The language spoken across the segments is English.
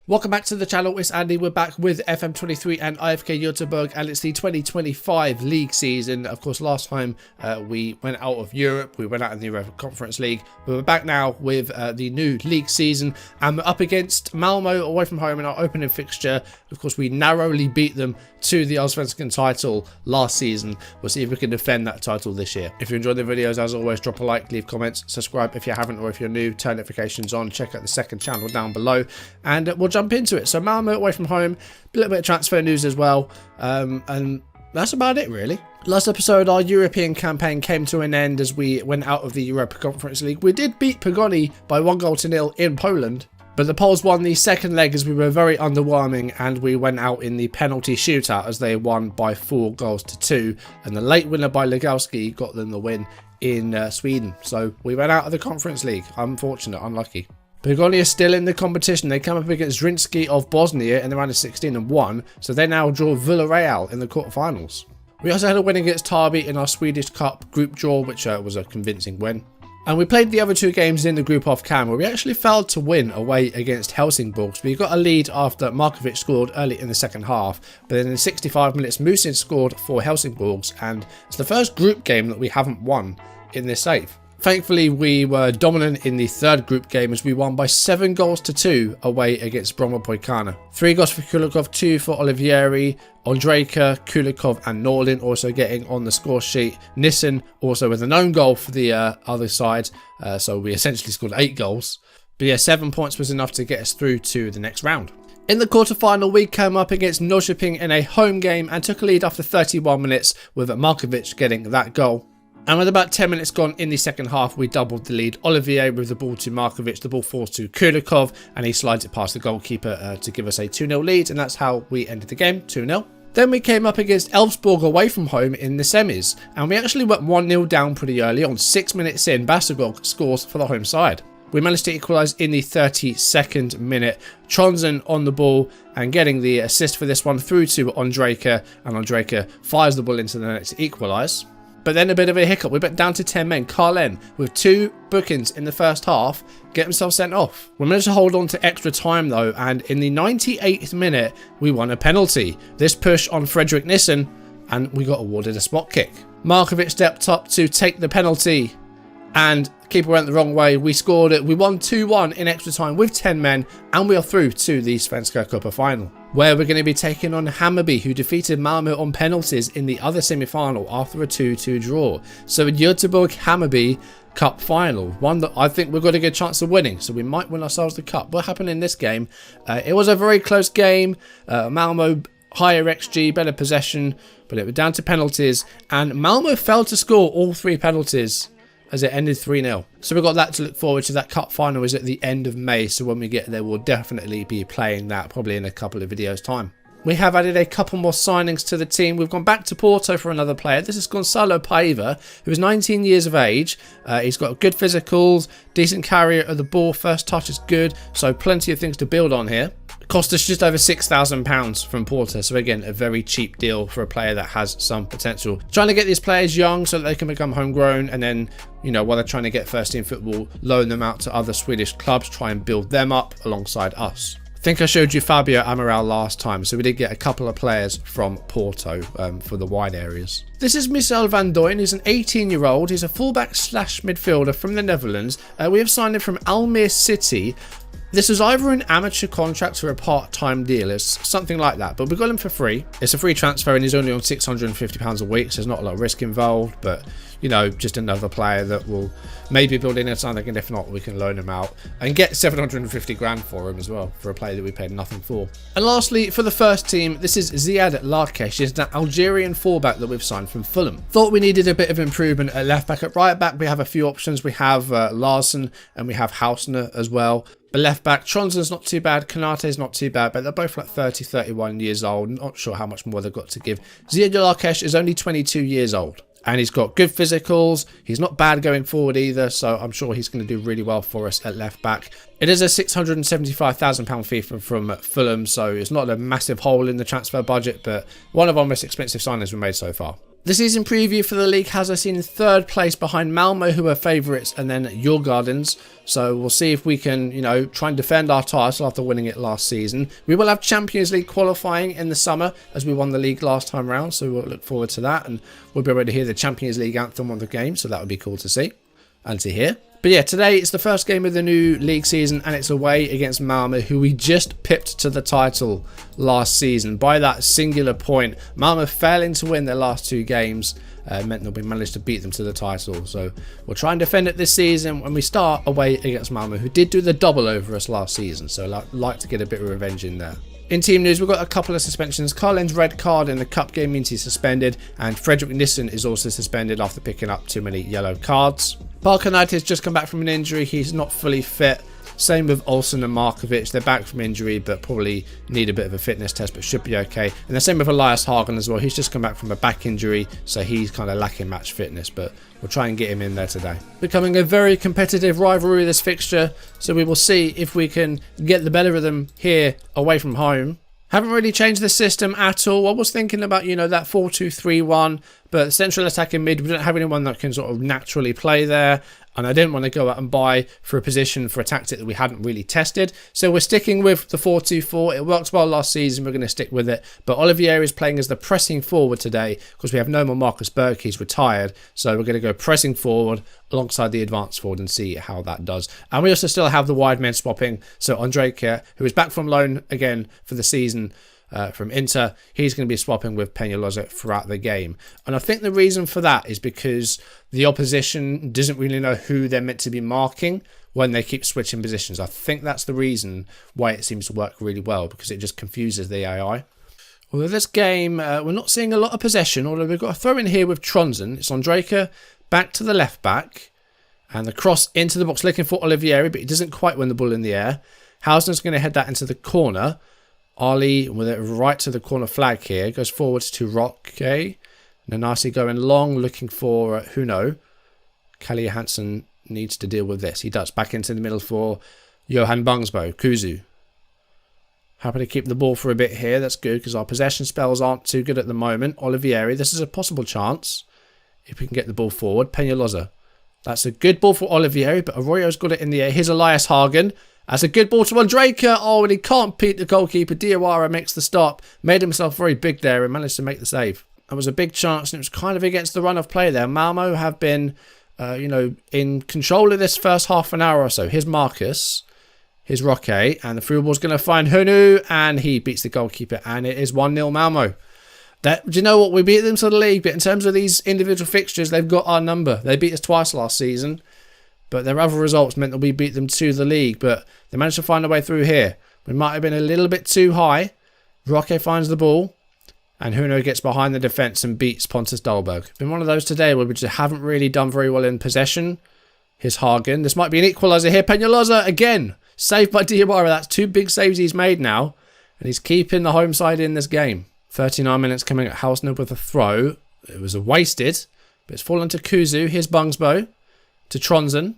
Welcome back to the channel, it's Andy. We're back with FM23 and IFK Goteborg, and it's the 2025 league season. Of course, last time we went out of Europe, we went out in the UEFA Conference League, but we're back now with the new league season, and we're up against Malmo away from home in our opening fixture. Of course, we narrowly beat them to the Allsvenskan title last season. We'll see if we can defend that title this year. If you enjoyed the videos, as always, drop a like, leave comments, subscribe if you haven't, or if you're new, turn notifications on, check out the second channel down below, and we'll jump into it. So Malmo away from home, a little bit of transfer news as well, and that's about it really. Last episode, our European campaign came to an end as we went out of the UEFA Conference League. We did beat Pogoni by 1-0 in Poland, but the Poles won the second leg as we were very underwhelming, and we went out in the penalty shootout as they won by 4-2, and the late winner by Legowski got them the win in Sweden. So we went out of the Conference League. Unfortunate, unlucky. Pogoni is still in the competition. They come up against Zrinski of Bosnia in the round of 16 and won, so they now draw Villarreal in the quarterfinals. We also had a win against Tarby in our Swedish Cup group draw, which was a convincing win. And we played the other two games in the group off camera. We actually failed to win away against Helsingborg. So we got a lead after Markovic scored early in the second half, but then in 65 minutes Musin scored for Helsingborg, and it's the first group game that we haven't won in this save. Thankfully, we were dominant in the third group game as we won by 7-2 away against Brommapojkarna. 3 goals for Kulikov, 2 for Olivieri, Ondrejka, Kulikov and Nordin also getting on the score sheet. Nissen also with an own goal for the other side, so we essentially scored 8 goals. But yeah, 7 points was enough to get us through to the next round. In the quarterfinal, we came up against Norrköping in a home game and took a lead after 31 minutes with Markovic getting that goal. And with about 10 minutes gone in the second half, we doubled the lead. Olivier with the ball to Markovic, the ball falls to Kulikov, and he slides it past the goalkeeper to give us a 2-0 lead, and that's how we ended the game, 2-0. Then we came up against Elfsborg away from home in the semis, and we actually went 1-0 down pretty early on. 6 minutes in, Basagog scores for the home side. We managed to equalise in the 32nd minute. Tronsen on the ball and getting the assist for this one through to Ondrejka, and Ondrejka fires the ball into the net to equalise. But then a bit of a hiccup. We went down to 10 men. Carlen, with 2 bookings in the first half, get himself sent off. We managed to hold on to extra time though, and in the 98th minute, we won a penalty. This push on Fredrik Nissen, and we got awarded a spot kick. Markovic stepped up to take the penalty, and keeper went the wrong way. We scored it. We won 2-1 in extra time with 10 men, and we are through to the Svenska Cup final, where we're going to be taking on Hammarby, who defeated Malmö on penalties in the other semi-final after a 2-2 draw. So a Göteborg-Hammarby Cup final, one that I think we've got a good chance of winning, so we might win ourselves the cup. What happened in this game? It was a very close game. Malmö higher XG, better possession, but it was down to penalties, and Malmö failed to score all 3 penalties as it ended 3-0. So we've got that to look forward to. That cup final is at the end of May, so when we get there we'll definitely be playing that, probably in a couple of videos time. We have added a couple more signings to the team. We've gone back to Porto for another player. This is Gonçalo Paiva, who is 19 years of age. He's got good physicals, decent carrier of the ball, first touch is good, so plenty of things to build on here. Cost us just over £6,000 from Porto, so again a very cheap deal for a player that has some potential. Trying to get these players young so that they can become homegrown, and then, you know, while they're trying to get first team football, loan them out to other Swedish clubs, try and build them up alongside us. I think I showed you Fabio Amaral last time, so we did get a couple of players from Porto for the wide areas. This is Michel van Dooyen. He's an 18-year-old. He's a fullback / midfielder from the Netherlands. We have signed him from Almere City. This is either an amateur contract or a part-time deal. It's something like that, but we got him for free. It's a free transfer and he's only on £650 a week, so there's not a lot of risk involved, but, you know, just another player that will maybe build in something, and if not, we can loan him out and get 750 grand for him as well, for a player that we paid nothing for. And lastly, for the first team, this is Ziad Larkesh. He's an Algerian fullback that we've signed from Fulham. Thought we needed a bit of improvement at left back. At right back, we have a few options. We have Larsen and we have Hausner as well. But left back, Tronsen's not too bad, Konate's not too bad, but they're both like 30, 31 years old. Not sure how much more they've got to give. Ziad Larkesh is only 22 years old, and he's got good physicals. He's not bad going forward either, so I'm sure he's going to do really well for us at left back. It is a £675,000 fee from Fulham, so it's not a massive hole in the transfer budget, but one of our most expensive signings we've made so far. The season preview for the league has us in third place behind Malmo, who are favourites, and then Djurgårdens. So we'll see if we can, try and defend our title after winning it last season. We will have Champions League qualifying in the summer as we won the league last time round. So we'll look forward to that, and we'll be able to hear the Champions League anthem on the game. So that would be cool to see and to hear. But yeah, today it's the first game of the new league season, and it's away against Malmo, who we just pipped to the title last season by that singular point. Malmo failing to win their last 2 games meant that we managed to beat them to the title. So we'll try and defend it this season when we start away against Malmo, who did do the double over us last season. So I'd like to get a bit of revenge in there. In team news, we've got a couple of suspensions. Carlin's red card in the cup game means he's suspended, and Fredrik Nissen is also suspended after picking up too many yellow cards. Parker Knight has just come back from an injury. He's not fully fit. Same with Olsen and Markovic. They're back from injury, but probably need a bit of a fitness test, but should be okay. And the same with Elias Hagen as well. He's just come back from a back injury, so he's kind of lacking match fitness, but we'll try and get him in there today. Becoming a very competitive rivalry, this fixture, so we will see if we can get the better of them here away from home. Haven't really changed the system at all. I was thinking about, that 4-2-3-1, but central attacking mid, we don't have anyone that can sort of naturally play there. And I didn't want to go out and buy for a position for a tactic that we hadn't really tested. So we're sticking with the 4-2-4. It worked well last season. We're going to stick with it. But Olivier is playing as the pressing forward today because we have no more Marcus Berg. He's retired. So we're going to go pressing forward alongside the advanced forward and see how that does. And we also still have the wide men swapping. So Andrejka, who is back from loan again for the season, from Inter, he's going to be swapping with Peñalosa throughout the game. And I think the reason for that is because the opposition doesn't really know who they're meant to be marking when they keep switching positions. I think that's the reason why it seems to work really well, because it just confuses the AI. Although this game, we're not seeing a lot of possession, although we've got a throw in here with Tronsen. It's Andrejka back to the left back, and the cross into the box looking for Olivieri, but he doesn't quite win the ball in the air. Hausner's going to head that into the corner. Ali with it right to the corner flag here. Goes forwards to Roque. Nanasi going long, looking for Huno. Kalle Johansson needs to deal with this. He does. Back into the middle for Johan Bungsbo. Kuzu. Happy to keep the ball for a bit here. That's good because our possession spells aren't too good at the moment. Olivieri. This is a possible chance if we can get the ball forward. Peñalosa. That's a good ball for Olivieri, but Arroyo's got it in the air. Here's Elias Hagen. That's a good ball to Andrejka. Oh, and he can't beat the goalkeeper. Diawara makes the stop. Made himself very big there and managed to make the save. That was a big chance, and it was kind of against the run of play there. Malmo have been, in control of this first half an hour or so. Here's Marcus. Here's Roque. And the through ball's going to find Hunu. And he beats the goalkeeper. And it is 1-0 Malmo. Do you know what? We beat them to the league. But in terms of these individual fixtures, they've got our number. They beat us twice last season. But their other results meant that we beat them to the league. But they managed to find a way through here. We might have been a little bit too high. Roque finds the ball. And Huno gets behind the defence and beats Pontus Dahlberg. Been one of those today where we just haven't really done very well in possession. Here's Hagen. This might be an equaliser here. Peñalosa again. Saved by Diawara. That's 2 big saves he's made now. And he's keeping the home side in this game. 39 minutes coming at Hausner with a throw. It was a wasted. But it's fallen to Kuzu. Here's Bungsbo. To Tronsen.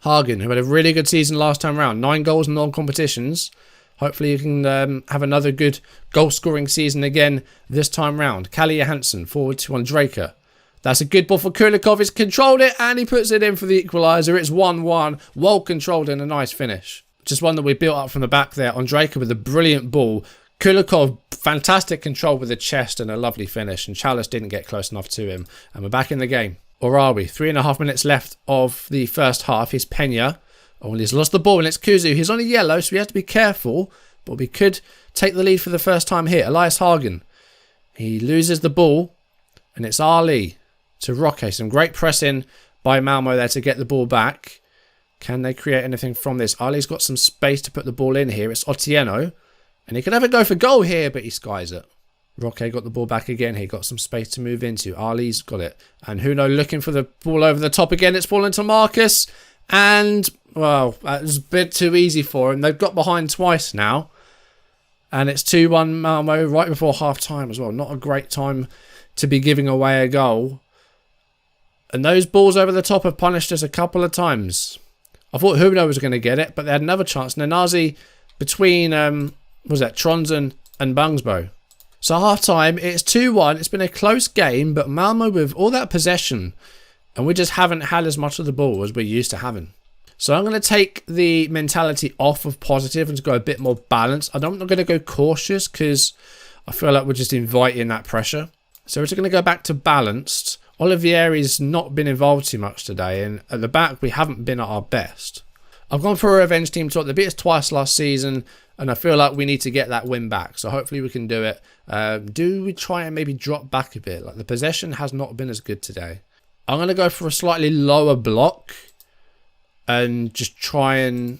Hagen, who had a really good season last time round. 9 goals in all competitions. Hopefully you can have another good goal-scoring season again this time round. Kalle Johansson forward to Andrejka. That's a good ball for Kulikov. He's controlled it and he puts it in for the equaliser. It's 1-1. Well controlled and a nice finish. Just one that we built up from the back there. Andrejka with a brilliant ball. Kulikov, fantastic control with the chest and a lovely finish. And Chalice didn't get close enough to him. And we're back in the game. Or are we? 3.5 minutes left of the first half. Here's Peña. Oh, and he's lost the ball and it's Kuzu. He's on a yellow, so we have to be careful. But we could take the lead for the first time here. Elias Hagen. He loses the ball. And it's Ali to Roque. Some great pressing by Malmo there to get the ball back. Can they create anything from this? Ali's got some space to put the ball in here. It's Otieno. And he could have a go for goal here, but he skies it. Roque got the ball back again. He got some space to move into. Ali's got it. And Huno looking for the ball over the top again. It's fallen to Marcus. And, well, that was a bit too easy for him. They've got behind twice now. And it's 2-1 Malmo right before half-time as well. Not a great time to be giving away a goal. And those balls over the top have punished us a couple of times. I thought Huno was going to get it, but they had another chance. Nanazi between, Tronsen and Bungsbo. So half time, it's 2-1. It's been a close game, but Malmo with all that possession, and we just haven't had as much of the ball as we're used to having. So I'm going to take the mentality off of positive and to go a bit more balanced. I'm not going to go cautious because I feel like we're just inviting that pressure. So we're just going to go back to balanced. Olivieri's not been involved too much today, and at the back we haven't been at our best. I've gone for a revenge team talk. They beat us twice last season, and I feel like we need to get that win back. So hopefully we can do it. Do we try and maybe drop back a bit? Like the possession has not been as good today. I'm going to go for a slightly lower block and just try and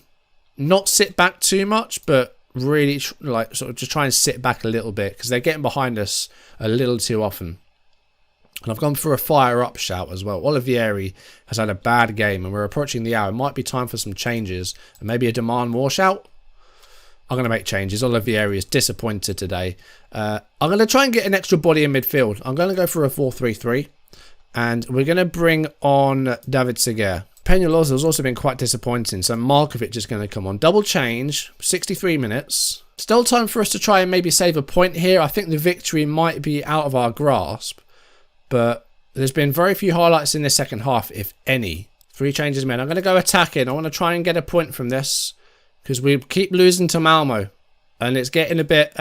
not sit back too much, but really like sort of just try and sit back a little bit because they're getting behind us a little too often. And I've gone for a fire up shout as well. Olivieri has had a bad game and we're approaching the hour. It might be time for some changes and maybe a demand more shout. I'm going to make changes. Olivieri is disappointed today. I'm going to try and get an extra body in midfield. I'm going to go for a 4-3-3 and we're going to bring on David Seguer. Peñalosa has also been quite disappointing, so Markovic is going to come on. Double change, 63 minutes. Still time for us to try and maybe save a point here. I think the victory might be out of our grasp, but there's been very few highlights in the second half, if any. 3 changes made. I'm going to go attacking. I want to try and get a point from this because we keep losing to Malmo. And it's getting a bit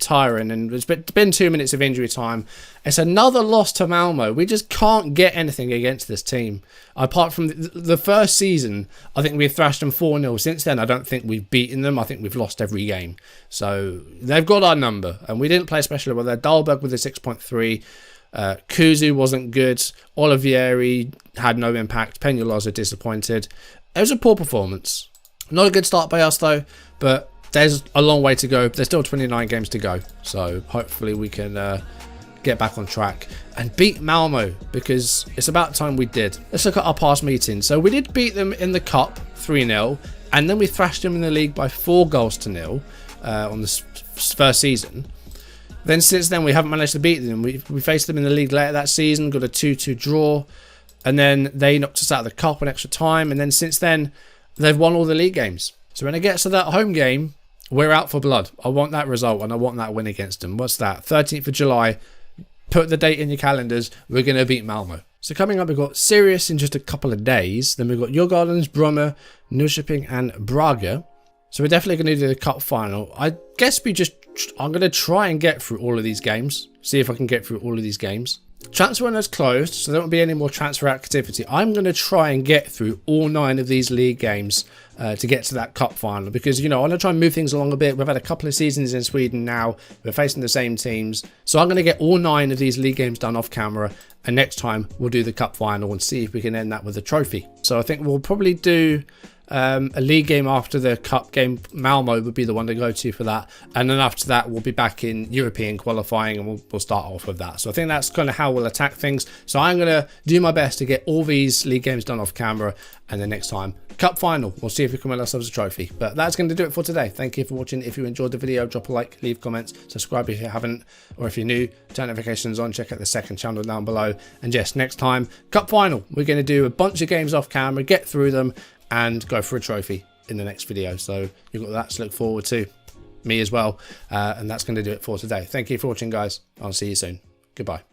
tiring, and it's been 2 minutes of injury time. It's another loss to Malmo. We just can't get anything against this team. Apart from the first season, I think we've thrashed them 4-0. Since then, I don't think we've beaten them. I think we've lost every game. So they've got our number, and we didn't play especially well there. Dahlberg with a 6.3. Kuzu wasn't good. Olivieri had no impact. Peñalosa disappointed. It was a poor performance. Not a good start by us though, but there's a long way to go. There's still 29 games to go. So hopefully we can get back on track and beat Malmo because it's about time we did. Let's look at our past meetings. So we did beat them in the Cup 3-0 and then we thrashed them in the league by 4-0 on this first season. Then since then we haven't managed to beat them. We faced them in the league later that season, got a 2-2 draw, and then they knocked us out of the Cup in extra time, and then since then they've won all the league games. So when it gets to that home game, we're out for blood. I want that result and I want that win against them. What's that? 13th of July. Put the date in your calendars. We're going to beat Malmo. So coming up, we've got Sirius in just a couple of days. Then we've got Djurgårdens, Bromma, Norrköping and Braga. So we're definitely going to do the cup final. I guess I'm going to try and get through all of these games. See if I can get through all of these games. Transfer window is closed, so there won't be any more transfer activity. I'm going to try and get through all 9 of these league games to get to that cup final because, you know, I want to try and move things along a bit. We've had a couple of seasons in Sweden now. We're facing the same teams. So I'm going to get all 9 of these league games done off camera, and next time we'll do the cup final and see if we can end that with a trophy. So I think we'll probably do a league game after the cup game. Malmo would be the one to go to for that, and then after that we'll be back in European qualifying and we'll start off with that. So I think that's kind of how we'll attack things. So I'm going to do my best to get all these league games done off camera, and then next time cup final we'll see if we can win ourselves a trophy. But that's going to do it for today. Thank you for watching. If you enjoyed the video, drop a like, leave comments, subscribe if you haven't, or if you're new, turn notifications on, check out the second channel down below. And yes, next time cup final, we're going to do a bunch of games off camera, get through them and go for a trophy in the next video. So you've got that to look forward to, me as well, and that's going to do it for today. Thank you for watching, guys. I'll see you soon. Goodbye.